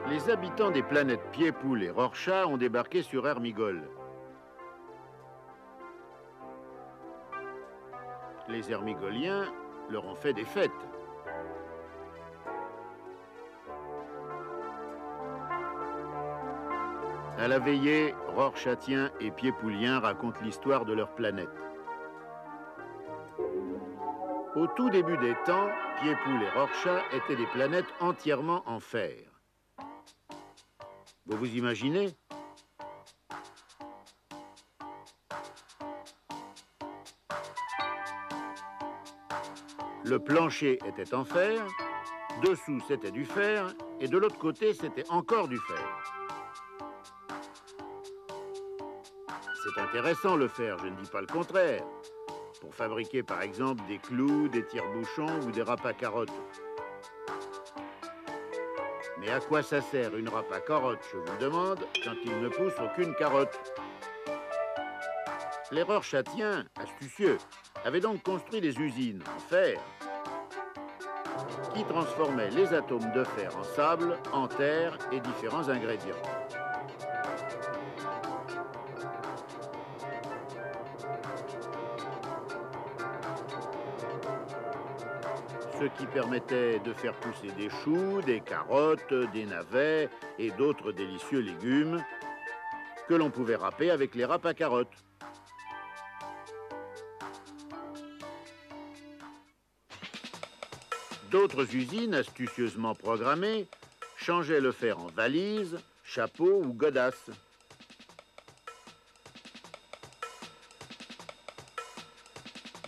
Les habitants des planètes Pied-Poule et Rorschach ont débarqué sur Hermigol. Les Hermigoliens leur ont fait des fêtes. À la veillée, Rorschathiens et Pied-Pouliens racontent l'histoire de leur planète. Au tout début des temps, Pied-Poule et Rorschach étaient des planètes entièrement en fer. Vous vous imaginez? Le plancher était en fer, dessous c'était du fer, et de l'autre côté c'était encore du fer. C'est intéressant le fer, je ne dis pas le contraire. Pour fabriquer par exemple des clous, des tire-bouchons ou des râpes à carottes. Mais à quoi ça sert une râpe à carotte, je vous demande, quand il ne pousse aucune carotte? Les Rorschathiens, astucieux, avaient donc construit des usines en fer qui transformaient les atomes de fer en sable, en terre et différents ingrédients. Ce qui permettait de faire pousser des choux, des carottes, des navets et d'autres délicieux légumes que l'on pouvait râper avec les râpes à carottes. D'autres usines, astucieusement programmées, changeaient le fer en valises, chapeaux ou godasses.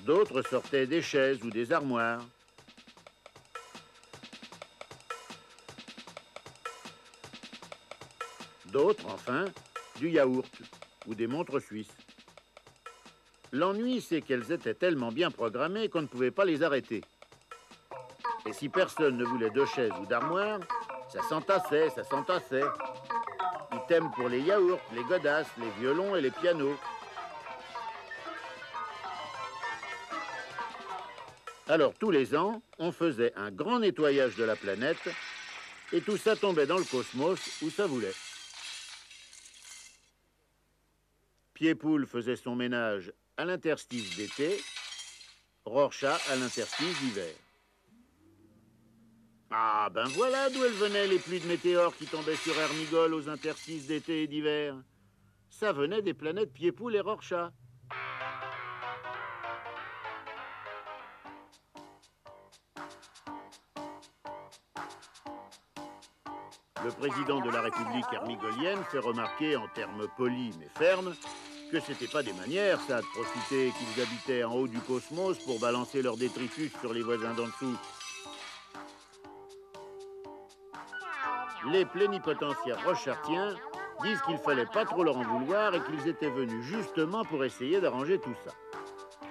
D'autres sortaient des chaises ou des armoires. D'autres, enfin, du yaourt ou des montres suisses. L'ennui, c'est qu'elles étaient tellement bien programmées qu'on ne pouvait pas les arrêter. Et si personne ne voulait de chaises ou d'armoires, ça s'entassait, ça s'entassait. Item pour les yaourts, les godasses, les violons et les pianos. Alors, tous les ans, on faisait un grand nettoyage de la planète et tout ça tombait dans le cosmos où ça voulait. Pied-Poule faisait son ménage à l'interstice d'été, Rorschach à l'interstice d'hiver. Ah, ben voilà d'où elles venaient les pluies de météores qui tombaient sur Hermigol aux interstices d'été et d'hiver. Ça venait des planètes Pied-Poule et Rorschach. Le président de la République hermigolienne fait remarquer en termes polis mais fermes que c'était pas des manières, ça, de profiter qu'ils habitaient en haut du cosmos pour balancer leurs détritus sur les voisins d'en dessous. Les plénipotentiaires rorschathiens disent qu'il fallait pas trop leur en vouloir et qu'ils étaient venus justement pour essayer d'arranger tout ça.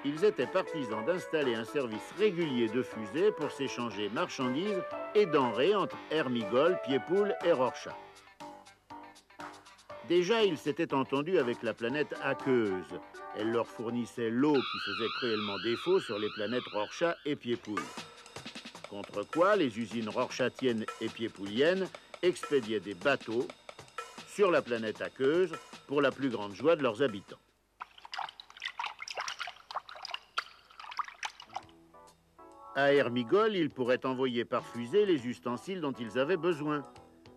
Ils étaient partisans d'installer un service régulier de fusées pour s'échanger marchandises et denrées entre Hermigol, Pied-Poule et Rorschach. Déjà, ils s'étaient entendus avec la planète aqueuse. Elle leur fournissait l'eau qui faisait cruellement défaut sur les planètes Rorschach et Pied-Poule. Contre quoi, les usines rorschathiennes et pied-pouliennes expédiaient des bateaux sur la planète aqueuse pour la plus grande joie de leurs habitants. À Hermigol, ils pourraient envoyer par fusée les ustensiles dont ils avaient besoin.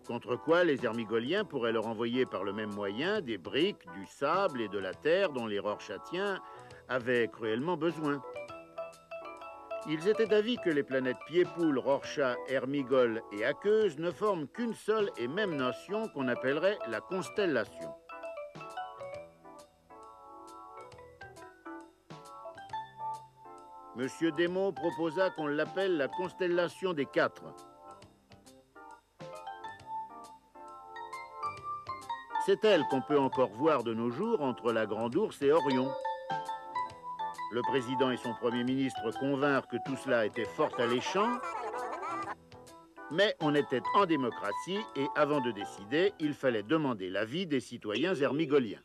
Contre quoi, les Hermigoliens pourraient leur envoyer par le même moyen des briques, du sable et de la terre dont les Rorschathiens avaient cruellement besoin. Ils étaient d'avis que les planètes Pied-Poule, Rorschach, Hermigol et Aqueuse ne forment qu'une seule et même nation qu'on appellerait la constellation. Monsieur Desmaux proposa qu'on l'appelle la constellation des quatre. C'est elle qu'on peut encore voir de nos jours entre la Grande Ourse et Orion. Le président et son premier ministre convinrent que tout cela était fort alléchant, mais on était en démocratie et avant de décider, il fallait demander l'avis des citoyens hermigoliens.